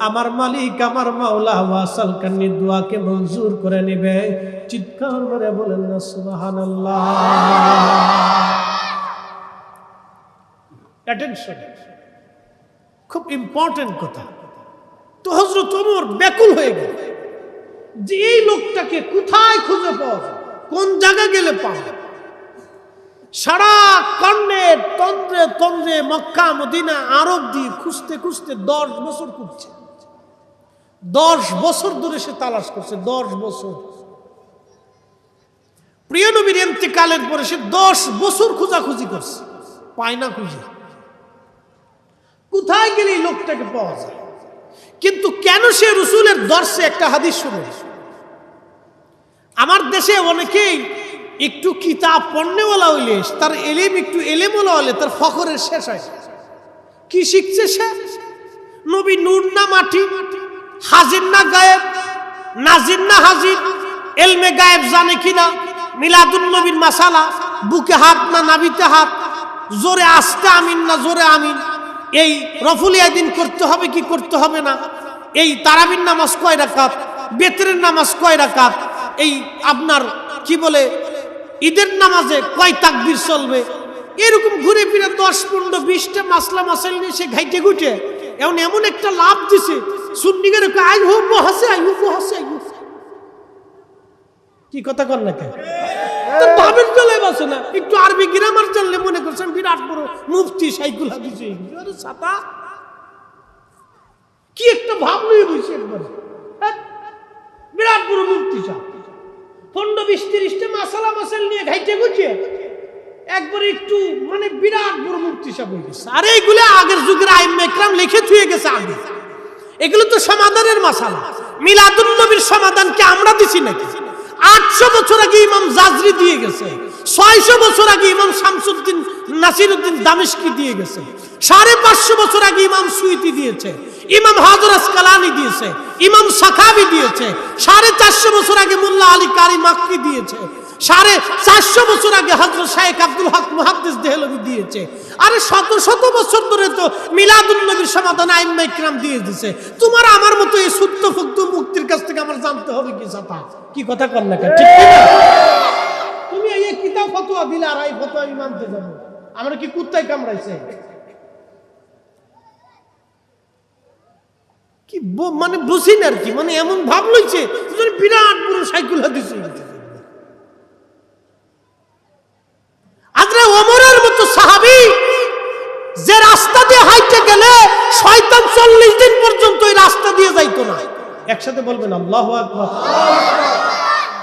আমার মালিক, আমার মাওলা ওয়াসাল কারনির দোয়াকে মঞ্জুর করে নেবে। চিৎকার করে বলেন না সুবহানাল্লাহ। অ্যাটেনশন, খুব ইম্পর্টেন্ট কথা। তো হযরত ওমর ব্যাকুল হয়ে গেল, যে এই লোকটাকে কোথায় খুঁজে পাওয়া যায়, কোন জায়গা গেলে পাওয়া। সারা কর্ণে তন্দ্রে তন্দ্রে মক্কা মদিনা আরব দিয়ে খুঁজতে খুঁজতে 10 বছর খুঁজছে। 10 বছর ধরে সে তালাশ করছে, 10 বছর। প্রিয় নবীর ইন্তেকালের পরে সে 10 বছর খোঁজাখুঁজি করছে, পায় না খুঁজে। কোথায় গেলে এই লোকটাকে পাওয়া যায়? কিন্তু কেন সে রসুলের দর্শে একটা হাদিস শুনে। আমার দেশে অনেকেই একটু কিতাব পড়নেওয়ালা হইলে, তার এলেম একটু এলেমওয়ালা হলে তার ফখরের শেষ হয়। কি শিখছে সে? নবী নূর না মাটি, হাজির না গায়েব, নাজির না হাজির, এলমে গায়েব জানে কিনা, মিলাদুন নবীর মাসালা, বুকে হাত না নাভিতে হাত, জোরে আস্তে আমিন না জোরে আমিন, এই রফুলিয়া দিন করতে হবে কি করতে হবে না, এই তারাবির নামাজ কয় রাকাত, বেতরের নামাজ কয় রাকাত, এই আপনার কি বলে ঈদের নামাজে কয় তাকবীর চলবে, এরকম ঘুরে ফিরে 10-15-20টা মাসলা মাসাইল নিয়ে সে ঘাইটে ঘুটে এমন একটা লাভ দিছে সুন্নিগের আই হো বহাসে আই হো বহাসে আই হো। কি কথা কর না কেন? তো ভাবের চলে বসে না, একটু আরবি গ্রামার জানলে মনে করছেন বিরাট বড় মুফতি শাইখুল হাদিস। আরে ছাতা কি একটা ভাব নিয়ে বসে একবার বিরাট বড় মুফতি সাহেব 15-20-30টা মাসালা মাসাইল নিয়ে ঘাইটে ঘুটে একবারে একটু মানে বিরাট বড় মুফতি সাহেব হয়ে গেছে। আরে এইগুলো আগের যুগের আইম্মা ইকরাম লিখে থুয়ে গেছে আগে। এগুলো তো সমাধানের মাসালা। মিলাদুন নবীর সমাধান কি আমরা দিছি নাকি? 800 বছর আগে ইমাম জাজরি দিয়ে গেছে, 600 বছর আগে ইমাম শামসুদ্দিন নাসিরউদ্দিন দামেশকি দিয়ে গেছে, 550 বছর আগে ইমাম সুয়ুতি দিয়েছে, ইমাম হাজর আসকালানি দিয়েছে, ইমাম সাখাবি দিয়েছে, 450 বছর আগে মোল্লা আলী কারি মাক্কি দিয়েছে, 450 বছর আগে হযরত শাইখ আব্দুল হক মুহাদ্দিস দেহলভী দিয়েছে। আরে শত শত বছর ধরে তো মিলাদুন নবীর সমাধান আইম্মা ইকরাম দিয়ে দিয়েছে। তোমার আমার মতো এই সুত্ত ফুক্ত মুক্তির কাছ থেকে আমার জানতে হবে কি ছাতা? কি কথা কর না কেন? ঠিক কি না? তুমি এই কিতাব ফতোয়া দিলে আর এই ফতোয়া আমি মানতে যাব? আমরা কি কুত্তায় কামড়াইছে? কি মানে বুঝি না আর কি, মানে এমন ভাব লইছে বিরাট বড় শাইখুল হাদিস। হযরত ওমরের মতো সাহাবী যে রাস্তা দিয়ে হাইটে গেলে শয়তান 40 দিন পর্যন্ত ওই রাস্তা দিয়ে যাইতো না। একসাথে বলবেন আল্লাহু আকবার।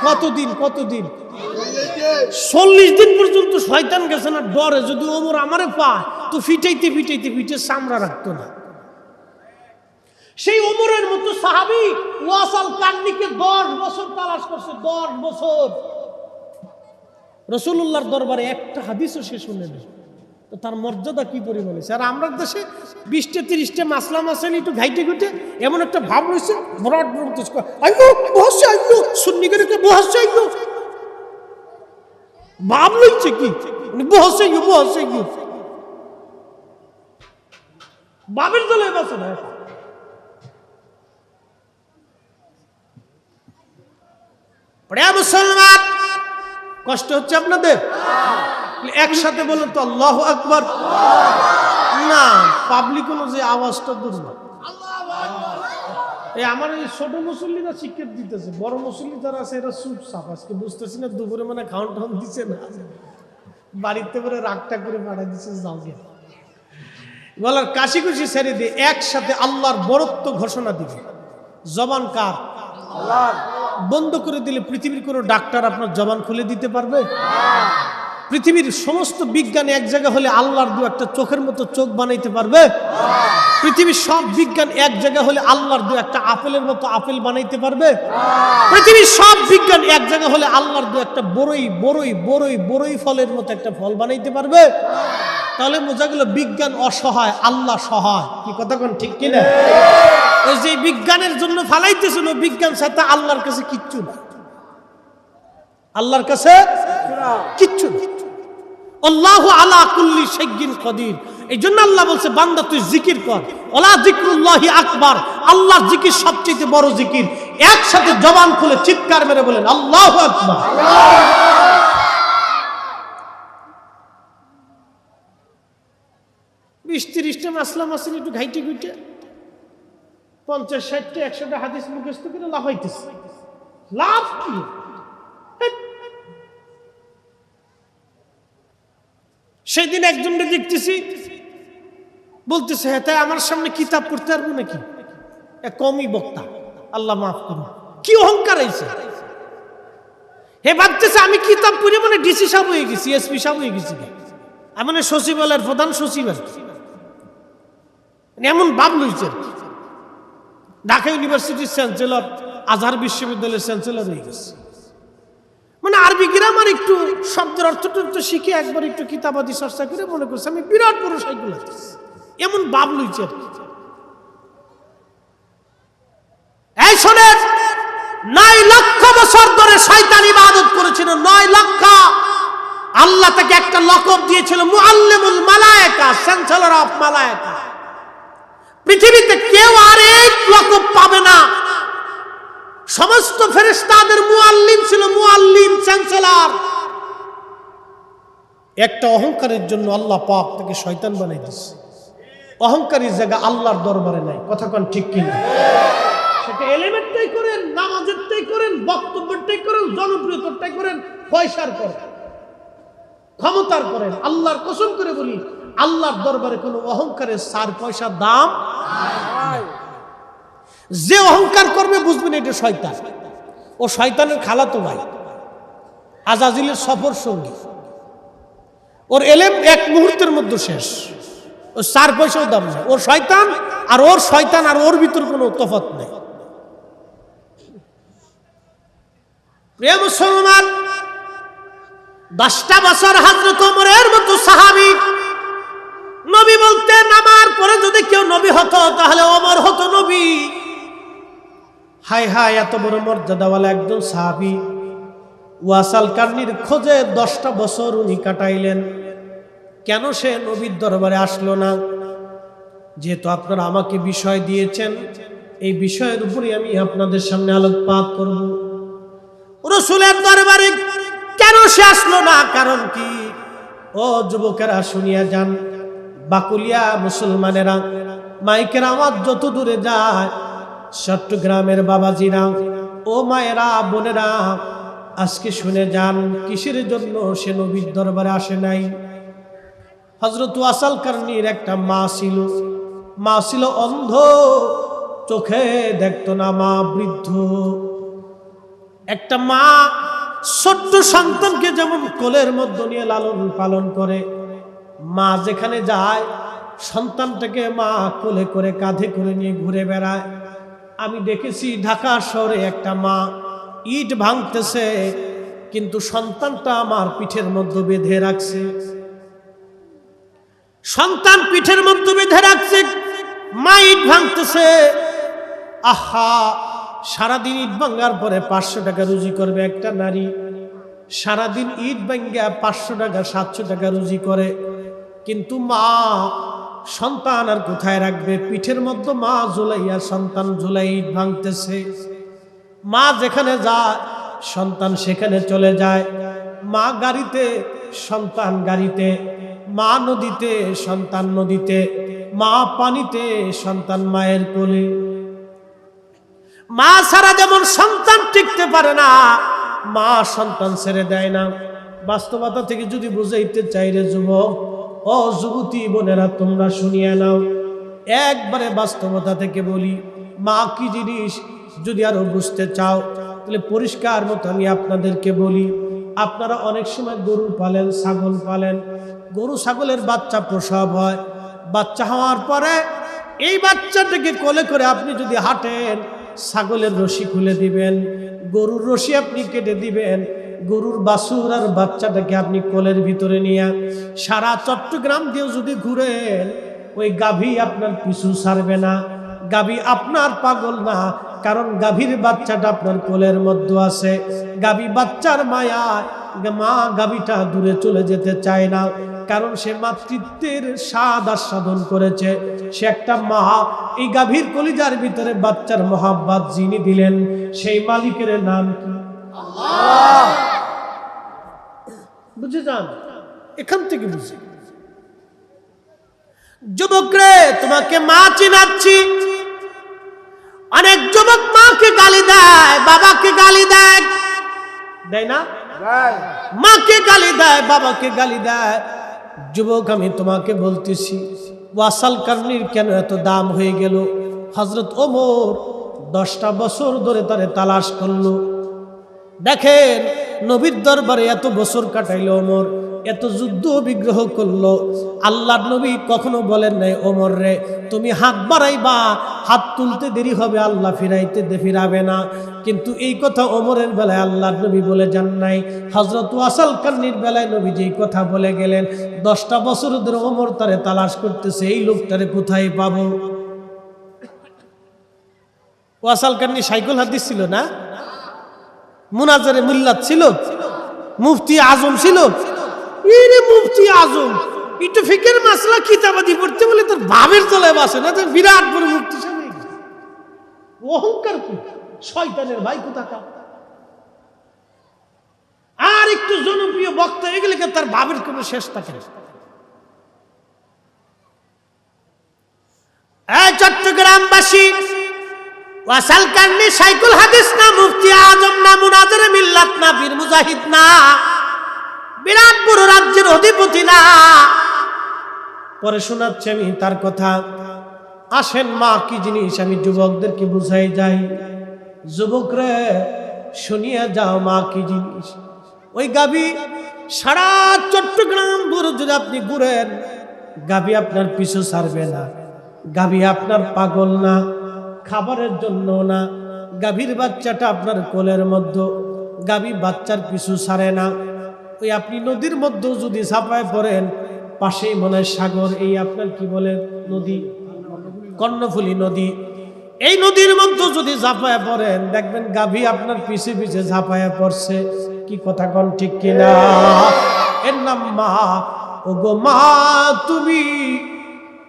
কতদিন? 40 দিন পর্যন্ত শয়তান গেছে না ডরে, যদি ওমর আমারে পায় তো ফিটাইতে ফিটাইতে পিঠে চামড়া রাখতো না। সেই ওমরের মতো সাহাবী ওয়াসাল কান্নিকে 10 বছর তালাশ করছে, 10 বছর। রাসূলুল্লাহর দরবারে একটা হাদিসও সে শুনে নেই। তো তার মর্যাদা কি পরিমাণে? আর আমরা দেশে 20-30টা মাসলা মাসাইল একটু ঘাইটে ঘুটে এমন একটা ভাব রয়েছে, বড় বড় আইয়ো বহসে আইয়ো সুন্নিগেরকে বহসে আইয়ো ভাব লইছে কি বহসে আইয়ো বহসে আইয়ো বাবের দলে বসে না। প্রিয় মুসলমান, কষ্ট হচ্ছে আপনাদের? একসাথে বলেন তো আল্লাহু আকবার। না পাবলিক যে আওয়াজটা দূর না। এই আমার এই ছোট মুসল্লিরা শিক্ষিত দিতেছে, বড় মুসল্লি যারা আছে এরা চুপচাপ। আজকে বুঝতেছি না দুপুরে মানে খাওয়ান টাউন দিচ্ছে না, বাড়িতে করে রাগটা করে পাঠা দিচ্ছে। যাওগে বলার কাশি কুশি ছেড়ে দিয়ে একসাথে আল্লাহর বরত্ব ঘোষণা দিবে। জবান কার? আল্লাহর। বন্ধ করে দিলে পৃথিবীর কোনো ডাক্তার আপনার জবান খুলে দিতে পারবে? পৃথিবীর সমস্ত বিজ্ঞান এক জায়গা হলে আল্লাহর দু একটা চোখের মতো চোখ বানাইতে পারবে? পৃথিবীর সব বিজ্ঞান এক জায়গা হলে আল্লাহর দু একটা আপেলের মতো আপেল বানাইতে পারবে? পৃথিবীর সব বিজ্ঞান এক জায়গা হলে আল্লাহর দু একটা বড়ই ফলের মতো একটা ফল বানাইতে পারবে? তাহলে বোঝা গেল বিজ্ঞান অসহায়, আল্লাহ সহায়। কি কথা কোন ঠিক কিনা? ওই যে বিজ্ঞানের জন্য ফালাইতেছিল, বিজ্ঞান সাথে আল্লাহর কাছে কিচ্ছু না, আল্লাহর কাছে কিচ্ছু না। আল্লাহু আলা কুল্লি শাইইন কাদির। এই জন্য আল্লাহ বলছে বান্দা তুই জিকির কর, ওয়ালা যিকরুল্লাহি আকবার, আল্লাহর জিকির সবচেয়ে বড় জিকির। একসাথে জবান খুলে চিৎকার মেরে বলেন আল্লাহু আকবার। 20-30টা মাসলা মাসিল একটু ঘাইটে ঘুইটে 50-60টা 100টা হাদিস মুখস্থ করে লাফাইতেছে। লাভ কি? সেদিন একজনকে দেখতেছি বলতেছে, হ্যাঁ তাই আমার সামনে কিতাব পড়তে পারবো নাকি? কমই বক্তা, আল্লাহ মাফ করুন। কি অহংকার হয়েছে! হে ভাবতেছে আমি কিতাব পড়ে মানে ডিসি সাহেব হয়ে গেছি, এসপি সাহেব হয়ে গেছি, আমি মানে সচিবালয়ের প্রধান সচিব আর কি। এমন ভাব লইছে। ঢাকা ইউনিভার্সিটির চ্যান্সেলর, আজহার বিশ্ববিদ্যালয়ের চ্যান্সেলর হয়ে গেছে। মানে আরবি গ্রামার একটু শব্দের অর্থটর্থ শিখে একবার একটু কিতাবাদি চর্চা করে মনে করছে আমি বিরাট বড় সাইকুল আছি, এমন ভাব লইছে আর কি। এই শোনেন, 9 লক্ষ বছর ধরে শয়তান ইবাদত করেছিল। 9 লক্ষ। আল্লাহ তাকে একটা লকব দিয়েছিল, মুআল্লিমুল মালায়েকা, চ্যান্সেলর অফ মালায়েকা। পৃথিবীতে কেউ আর এই লকব পাবে না। সমস্ত ফেরেশতাদের মুআল্লিম ছিল, মুআল্লিম, চ্যান্সেলর। একটা অহংকারের জন্য আল্লাহ পাক তাকে শয়তান বানাই দিয়েছে। অহংকারের জায়গা আল্লাহর দরবারে নাই। কথা কোন ঠিক কিনা? সেটা এলিমেন্টটাই করেন, নামাজেরটাই করেন, বক্তব্যটাই করেন, জনপ্রিয়তারটাই করেন, পয়সার করেন, ক্ষমতার করেন। আল্লাহর কসম করে বলি, আল্লাহর দরবারে কোনো অহংকারের সার পয়সার দাম নাই। যে অহংকার করবে বুঝবেন এটা শয়তান। ও শয়তানের খালাতো ভাই, আজাজিলের সফর সঙ্গী। ওর এলেম এক মুহূর্তের মধ্যে শেষ। ও সার পয়সাও দাম নাই। ওর শয়তান আর ওর ভিতর কোনো তফাৎ নেই। প্রিয় মুসলমান, 10টা বছর হযরত ওমরের মতো সাহাবী, নবী বলতেন আমার পরে যদি কেউ নবী হতো তাহলে ওমর হতো নবী। হায় হায়, এত বড় মর্যাদাওয়ালা একজন সাহাবী ওয়াসাল কারনির খোঁজে 10টা বছর উনি কাটাইলেন। কেন সে নবীর দরবারে আসলো না? যেহেতু আপনারা আমাকে বিষয় দিয়েছেন, এই বিষয়ের উপরে আমি আপনাদের সামনে আলোকপাত করব। রাসূলের দরবারে কেন সে আসলো না? কারণ কি? ও যুবকেরা শুনিয়া যান, বাকুলিয়া মুসলমানেরা, মাইকের আওয়াজ যত দূরে যায়, চট্টগ্রামের বাবাজিরা, ও মায়েরা, বোনেরা, আজকে শুনে যান কিসের জন্য সে নবীর দরবারে আসে নাই। হযরত ওয়াসাল কারনির একটা মা ছিল। মা ছিল অন্ধ, চোখে দেখতো না, মা বৃদ্ধ। একটা মা ছোট্ট সন্তানকে যেমন কোলের মধ্যে নিয়ে লালন পালন করে, মা যেখানে যায় সন্তানটাকে মা কোলে করে কাঁধে করে নিয়ে ঘুরে বেড়ায়। আমি দেখেছি ঢাকা শহরে একটা মা ইট ভাঙতেছে, কিন্তু সন্তানটা আমার পিঠের মধ্যে বেঁধে রাখছে। সন্তান পিঠের মধ্যে বেঁধে রাখছে, মা ইট ভাঙতেছে। আহা, সারাদিন ইট ভাঙ্গার পরে 500 টাকা রুজি করবে একটা নারী। সারাদিন ইট ভাঙ্গা 500 টাকা 700 টাকা রুজি করে, কিন্তু মা সন্তান আর কোথায় রাখবে? পিঠের মধ্যে মা ঝুলাইয়া, সন্তান ঝুলাই ইট ভাঙতেছে। মা যেখানে যায় সন্তান সেখানে চলে যায়। মা গাড়িতে, সন্তান গাড়িতে। মা নদীতে, সন্তান নদীতে। মা পানিতে, সন্তান মায়ের কোলে। মা ছাড়া যেমন সন্তান টিকতে পারে না, মা সন্তান ছেড়ে দেয় না। বাস্তবতা থেকে যদি বুঝাইতে চাই রে যুবক, ও যুবতী বোনেরা, তোমরা শুনিয়ে নাও। একবারে বাস্তবতা থেকে বলি, মা কি জিনিস যদি আরো বুঝতে চাও তাহলে পরিষ্কার মতো আমি আপনাদেরকে বলি। আপনারা অনেক সময় গরু পালেন, ছাগল পালেন। গরু ছাগলের বাচ্চা প্রসব হয়। বাচ্চা হওয়ার পরে এই বাচ্চাটাকে কোলে করে আপনি যদি হাঁটেন, ছাগলের রশি খুলে দিবেন, গরুর রশি আপনি কেটে দিবেন, গরুর বাছুর আর বাচ্চাটাকে আপনি কোলের ভিতরে নিয়ে সারা চট্টগ্রাম দিয়ে যদি ঘুরেন, ওই গাভী আপনার পিছু ছাড়বে না। গাভী আপনার পাগল না, কারণ গাভীর বাচ্চাটা আপনার কোলের মধ্যে আছে। গাভী বাচ্চার মায়া, মা গাভীটা দূরে চলে যেতে চায় না, কারণ সে মাতৃত্বের স্বাদ আস্বাদন করেছে। সে একটা মা। এই গাভীর কলিজার ভিতরে বাচ্চার মহাব্বত যিনি দিলেন, সেই মালিকের নাম কি? আল্লাহ। বুঝে যান, এখান থেকে বুঝে। যুবক রে, তোমাকে মা চিনাচ্ছি। অনেক যুবক মাকে গালি দেয়, বাবাকে গালি দেয়, দেয় না? মাকে গালি দেয়, বাবাকে গালি দেয়। যুবক আমি তোমাকে বলতেছি, ওয়াসাল কারনির কেন এত দাম হয়ে গেল? হযরত ওমর 10টা বছর ধরে তারে তালাশ করলো। দেখেন নবীর দরবারে এত বছর কাটাইলো ওমর, এত যুদ্ধ বিগ্রহ করলো। আল্লাহর নবী কখনো বলেন নাই ওমর রে তুমি হাত বাড়াইবা, হাত তুলতে দেরি হবে, আল্লাহ ফিরাইতে ফিরাবে না। কিন্তু এই কথা ওমরের বেলায় আল্লাহর নবী বলে যান নাই। হযরত ওয়াসাল কারনির বেলায় নবী যেই কথা বলে গেলেন, 10টা বছর ধরে ওমর তারে তালাশ করতেছে, এই লোকটারে কোথায় পাবো? ওয়াসাল কারনি সাইকুল হাদিস ছিল না, মুনাজারে মিল্লাত ছিল, মুফতি আজম ছিল। এরে মুফতি আজম একটু ফিকের মাসলা কিতাবাদি পড়তে বলে তোর ভাবের তলায় বসে না, তোর বিরাট বড় মুফতি সাহেব। অহংকার কি, শয়তানের ভাই কোথাকার। আর একটু জনপ্রিয় বক্তা এগুলিকে তার ভাবের কোনো শেষ থাকে না। এই চট্টগ্রামবাসী, ওয়াসাল কারনি সাইকুল হাদিস না, মুফতি আজম না, মুনাজারে মিল্লাত না, বীর মুজাহিদ না, বিরাট বড় রাজ্যের অধিপতি না। পরে শোনাচ্ছি আমি তার কথা। আসেন মা কি জিনিস আমি যুবকদেরকে বুঝাই যাই। যুবকরে শুনিয়ে যাও মা কি জিনিস। ওই গাভী সারা চট্টগ্রাম বড় যদি আপনি ঘুরেন, গাভী আপনার পিছু ছাড়বে না। গাভী আপনার পাগল না, খাবারের জন্য না। গাভীর বাচ্চাটা আপনার কোলের মধ্যে, গাভী বাচ্চার পিছু ছাড়ে না। ওই আপনি নদীর মধ্যে যদি ঝাঁপায় পড়েন, পাশেই মনে হয় সাগর, এই আপনার কি বলে নদী, কর্ণফুলী নদী। এই নদীর মধ্যে যদি ঝাঁপায় পড়েন, দেখবেন গাভী আপনার পিছে পিছে ঝাঁপায় পড়ছে। কি কথা কোন ঠিক কিনা? এর নাম মা। ও গো মা, তুমি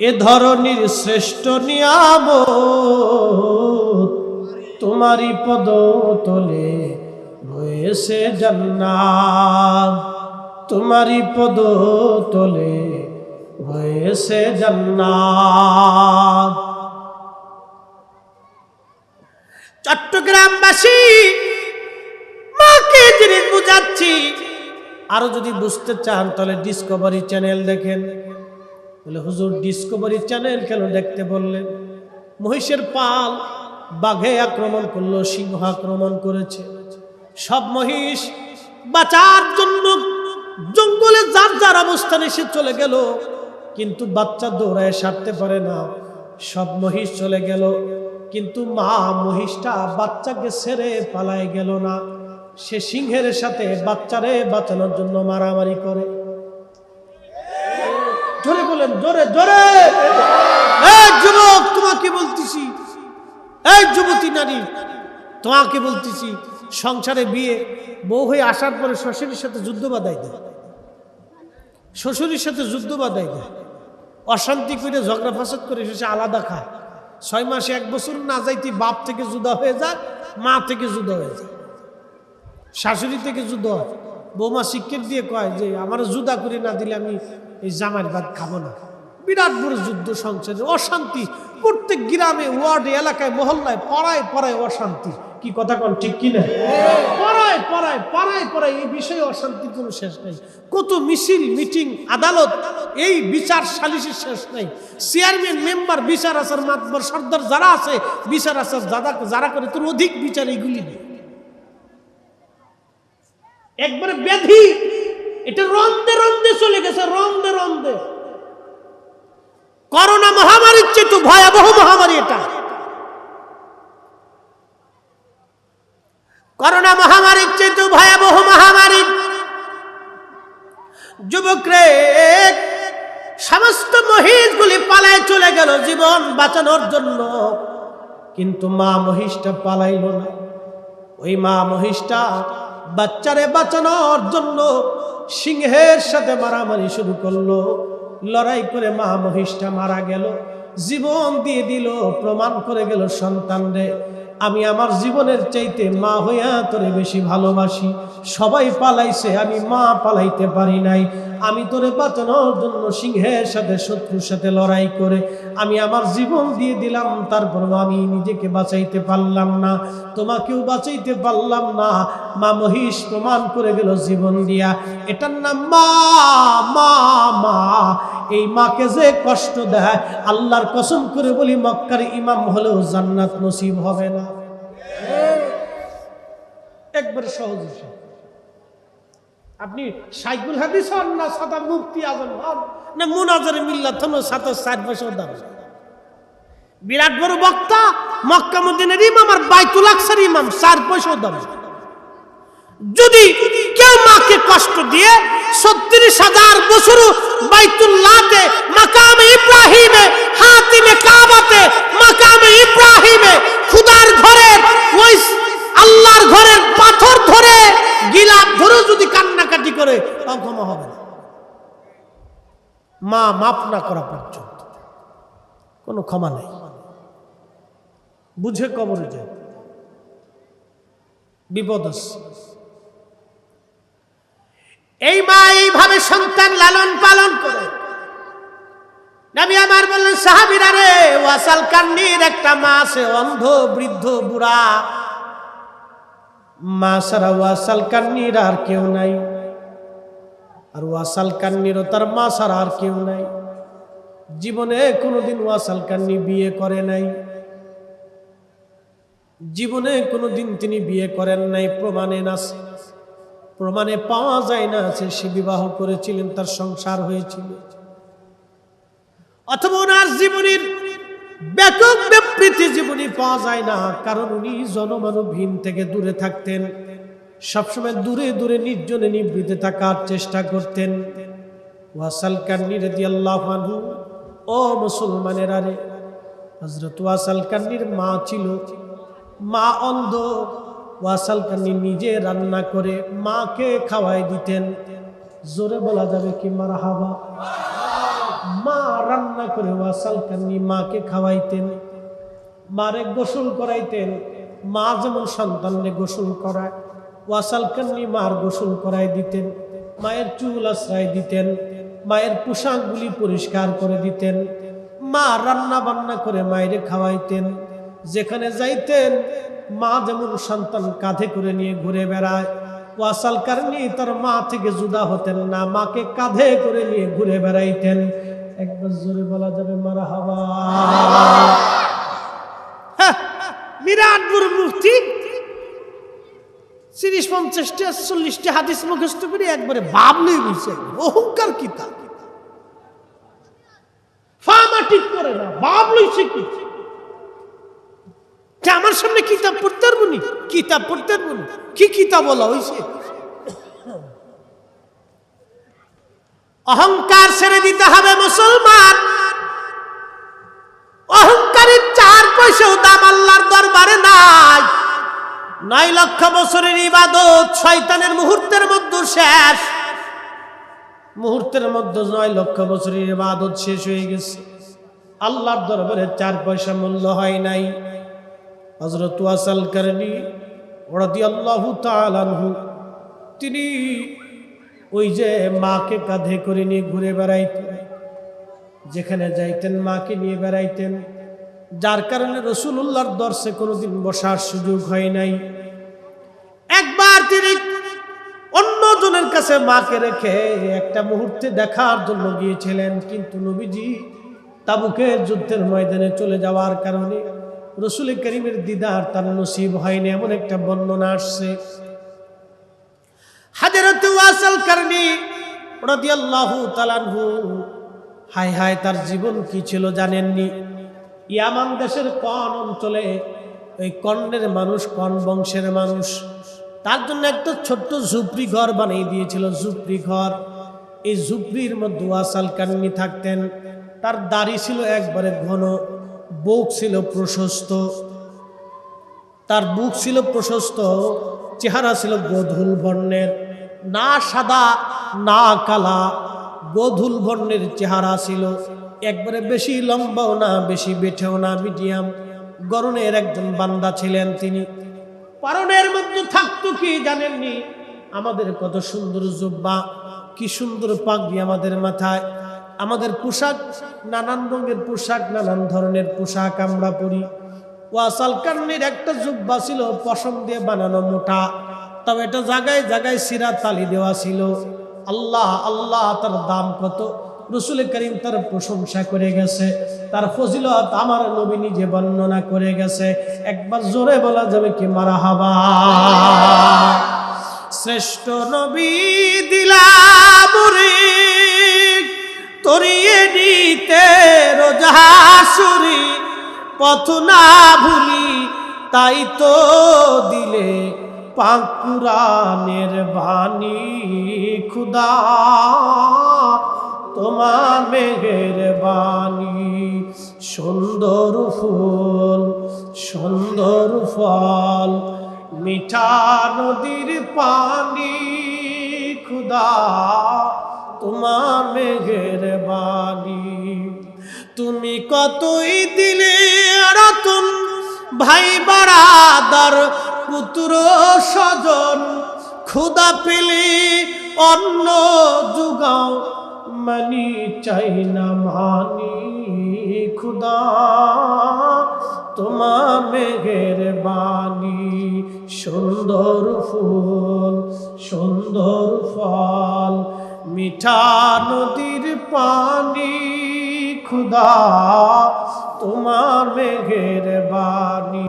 এ ধরনের শ্রেষ্ঠ নিয়ামত, তোমারই পদ তলে রয়েছে জান্নাত, তোমারই পদ তলে রয়েছে জান্নাত। চট্টগ্রামবাসী, মাকে জিনিস বুঝাচ্ছি। আরো যদি বুঝতে চান তাহলে ডিসকভারি চ্যানেল দেখেন। বলে হুজুর ডিসকভারি চ্যানেল কেন দেখতে বললেন? মহিষের পাল বাঘে আক্রমণ করলো, সিংহ আক্রমণ করেছে। সব মহিষ বাঁচার জন্য জঙ্গলে যার যার অবস্থানে সে চলে গেল, কিন্তু বাচ্চা দৌড়ায় সারতে পারে না। সব মহিষ চলে গেল, কিন্তু মা মহিষটা বাচ্চাকে ছেড়ে পালায় গেল না। সে সিংহের সাথে বাচ্চারে বাঁচানোর জন্য মারামারি করে। জোরে বলেন, জোরে জোরে। এই যুবক তোমাকে বলতেছি, এই যুবতী নারী তোমাকে বলতেছি, সংসারে বিয়ে বউ হয়ে আসার পরে শ্বশুরের সাথে যুদ্ধ বাঁধাই দেয়, শ্বশুরের সাথে যুদ্ধ বাঁধাই দেয়, অশান্তি করে ঝগড়া ফাসাদ করে শেষে আলাদা খায়। 6 মাসে 1 বছর না যাইতে বাপ থেকে জুদা হয়ে যায়, মা থেকে জুদা হয়ে যায়, শাশুড়ি থেকে যুদ্ধ হয়। বৌমা শিক্ষক দিয়ে কয় যে আমার জুদা করে না দিলে আমি এই জামাইয়ের ভাত খাবো না। বিরাট বড় যুদ্ধ সংসারে, অশান্তি প্রত্যেক গ্রামে, ওয়ার্ডে, এলাকায়, মহল্লায়, পাড়ায় পাড়ায় অশান্তি। কি কথা কোন ঠিক কিনা? পাড়ায় পাড়ায় পাড়ায় পাড়ায় এই বিষয়ে অশান্তির কোনো শেষ নেই। কত মিছিল, মিটিং, আদালত, এই বিচার সালিসের শেষ নেই। চেয়ারম্যান, মেম্বার, বিচার আচার, মাতবর, সর্দার যারা আছে, বিচার আচার যারা করে, তোর অধিক বিচার এইগুলি নেই। একবারে ব্যাধি, এটা রন্দে রন্দে চলে গেছে, রন্দে রন্দে। করোনা মহামারীর চেয়ে তো ভয়াবহ মহামারী এটা। করোনা মহামারীর চেয়ে তো ভয়াবহ মহামারী। যুবকরে সমস্ত মহিষগুলি পালায় চলে গেল জীবন বাঁচানোর জন্য, কিন্তু মা মহিষটা পালাইল না। ওই মা মহিষটা বাচ্চারে বাঁচানোর জন্য সিংহের সাথে মারামারি শুরু করলো। লড়াই করে মা মহিষটা মারা গেল, জীবন দিয়ে দিল, প্রমাণ করে গেল সন্তানরে আমি আমার জীবনের চাইতে মা হইয়া তোরে বেশি ভালোবাসি। সবাই পালাইছে, আমি মা পালাইতে পারি নাই। আমি তোরে বাঁচানোর জন্য সিংহের সাথে শত্রুর সাথে লড়াই করে আমি আমার জীবন দিয়ে দিলাম, তারপর আমি নিজেকে বাঁচাইতে পারলাম না, তোমাকেও বাঁচাইতে পারলাম না। মা মহিষ প্রমাণ করে গেল জীবন দিয়া, এটার নাম মা। মা মা এই মাকে যে কষ্ট দেয়, আল্লাহর কসম করে বলি মক্কার ইমাম হলেও জান্নাত নসিব হবে না। একবার সহজ বিষয়। আপনি শাইখুল হাদিস হন না সাদা মুফতি আজম হন না মুনাজারে মিল্লাত হন, 4 পয়সা দাম। বিরাট বড় বক্তা, মক্কা মদিনার ইমাম আর বাইতুল আকসার ইমাম, 4 পয়সা দাম। যদি কেউ মাকে কষ্ট দিয়ে 36,000 বছর বাইতুল্লাহতে, মাকামে ইব্রাহিমে, হাতিমে কাবাতে, মাকামে ইব্রাহিমে, খুদার ঘরের ওই আল্লাহর ঘরের পাথর ধরে গিলাপ ধরে যদি কান্নাকাটি করে, তাও ক্ষমা হবে না। মা মাফ না করা পর্যন্ত কোনো ক্ষমা নেই। বুঝে কবরে যায়, বিপদ আছে। এই মা এইভাবে সন্তান লালন পালন করে। নবী আমার বললেন, সাহাবীরা রে, ওয়াসাল কান্নির একটা মা আছে, অন্ধ বৃদ্ধ বুড়া, মা ছাড়া ওয়াসাল কান্নির আর কেউ নাই। আর ওয়াসাল কান্নিরও তার মা ছাড়া আর কেউ নাই। জীবনে কোনোদিন ওয়াসাল কান্নি বিয়ে করে নাই, জীবনে কোনোদিন তিনি বিয়ে করেন নাই। প্রমাণে পাওয়া যায় না যে সে বিবাহ করেছিলেন, তার সংসার হয়েছিল, অথবা ওনার জীবনের ব্যাপক বিবৃতি জীবনী পাওয়া যায় না। কারণ উনি জনমানবহীন থেকে দূরে থাকতেন, সবসময় দূরে দূরে নির্জনে নিবৃতে থাকার চেষ্টা করতেন। ওয়াসাল কান্নি রাদিয়াল্লাহু আনহু, ও মুসলমানেরা রে, হযরত ওয়াসাল কান্নির মা ছিল, মা অন্ধ। ওয়াসাল কান্নি নিজে রান্না করে মাকে খাওয়াই দিতেন। জোরে বলা যাবে কি মারহাবা? মা রান্না করে ওয়াসাল কান্নি মাকে খাওয়াইতেন, মারে গোসল করাইতেন। মা যেমন সন্তানকে গোসল করায়, ওয়াসাল কান্নি মার গোসল করাই দিতেন, মায়ের চুল আশ্রয় দিতেন, মায়ের পোশাকগুলি পরিষ্কার করে দিতেন। মা রান্না বান্না করে মায়েরে খাওয়াইতেন। যেখানে যাইতেন, মা যেমন সন্তান কাঁধে করে নিয়ে ঘুরে বেড়ায়, ওয়াসাল কান্নি তার মা থেকে জুদা হতেন না, মাকে কাঁধে করে নিয়ে ঘুরে বেড়াইতেন। একবার জোরে বলা যাবে মারহাবা? বিরাট বড় মুফতি, 30-50টা 40টা হাদিস মুখস্থ করে একবারে ভাবলেই বুঝছে, অহংকার কিতাব ফামা ঠিক করে না, ভাবলেই শিখি। আমার সামনে কিতাব পড়তে পারবো নি, কিতাব পড়তে পারবো নি, কি কিতাব বলা হয়েছে? অহংকার ছেড়ে দিতে হবে মুসলমান। অহংকারের 4 পয়সাও দাম আল্লাহর দরবারে নাই। 9 লক্ষ বছরের ইবাদত শয়তানের মুহূর্তের মধ্যে শেষ। মুহূর্তের মধ্যে 9 লক্ষ বছরের ইবাদত শেষ হয়ে গেছে। আল্লাহর দরবারে 4 পয়সা মূল্য হয় নাই। হযরত ওয়াসাল কান্নি রাদিয়াল্লাহু তাআলা আনহু, তিনি ওই যে মাকে কাঁধে করে নিয়ে ঘুরে বেড়াইতেন, যেখানে যাইতেন মাকে নিয়ে বেড়াইতেন, যার কারণে রাসূলুল্লাহর দরসে কোনোদিন বসার সুযোগ হয় নাই। একবার তিনি অন্যজনের কাছে মাকে রেখে একটা মুহূর্তে দেখার জন্য গিয়েছিলেন, কিন্তু নবীজি তাবুকের যুদ্ধের ময়দানে চলে যাওয়ার কারণে রাসূল করিমের দিদার তার নসিব হয়নি, এমন একটা বর্ণনা আসছে। হযরত ওয়াসাল কান্নি রাদিয়াল্লাহু তাআলা আনহু, হায় হায়, তার জীবন কি ছিল জানেননি? ইয়ামান দেশের কোন অঞ্চলে ওই কর্ণের মানুষ, কোন বংশের মানুষ, তার জন্য একটা ছোট্ট ঝুপড়ি ঘর বানিয়ে দিয়েছিল, ঝুপড়ি ঘর। এই ঝুপড়ির মধ্যে ওয়াসাল কান্নি থাকতেন। তার দাড়ি ছিল একবারে ঘন, বুক ছিল প্রশস্ত, তার বুক ছিল প্রশস্ত, চেহারা ছিল গোধূল বর্ণের, না সাদা না কালা, গোধূল বর্ণের চেহারা ছিল। একবারে বেশি লম্বাও না বেশি বেঠেও না, মিডিয়াম। গরুনের একজন বান্দা ছিলেন। তিনি পরনের মধ্যে থাকতো কি জানেননি? আমাদের কত সুন্দর জুব্বা, কি সুন্দর পাগড়ি আমাদের মাথায়, আমাদের পোশাক নানান রঙের পোশাক, নানান ধরনের পোশাক আমরা পরি। ওয়াসাল কান্নির একটা জুব্বা ছিল পশম দিয়ে বানানো মোটা, তবে এটা জায়গায় জায়গায় সিরা তালি দেওয়া ছিল। আল্লাহ আল্লাহ, তার দাম কত! রসুল করিম তার প্রশংসা করে গেছে, তার ফজিলত আমার নবী নিজে বর্ণনা করে গেছে। একবার জোরে বলা যাবে কি মারহাবা? শ্রেষ্ঠ নবী দিলামুরি তরিয়ে নিতে রোজাসুরি, পথ না ভুলি তাই তো দিলে পাক কুরআনের বাণী। খুদা তোমার মেহেরবানি, সুন্দর ফুল সুন্দর ফল, মিঠা নদীর পানি, খুদা তোমার মেহেরবানি। তুমি কতই দিলে রতন, ভাই বারাদার পুত্র স্বজন, খুদা পেলে অন্ন জুগাও, মানি চাই না মানি। খুদা তোমার মেহেরবানি, সুন্দর ফুল সুন্দর ফল, মিঠা নদীর পানি, খুদা তোমার মেহেরবানি।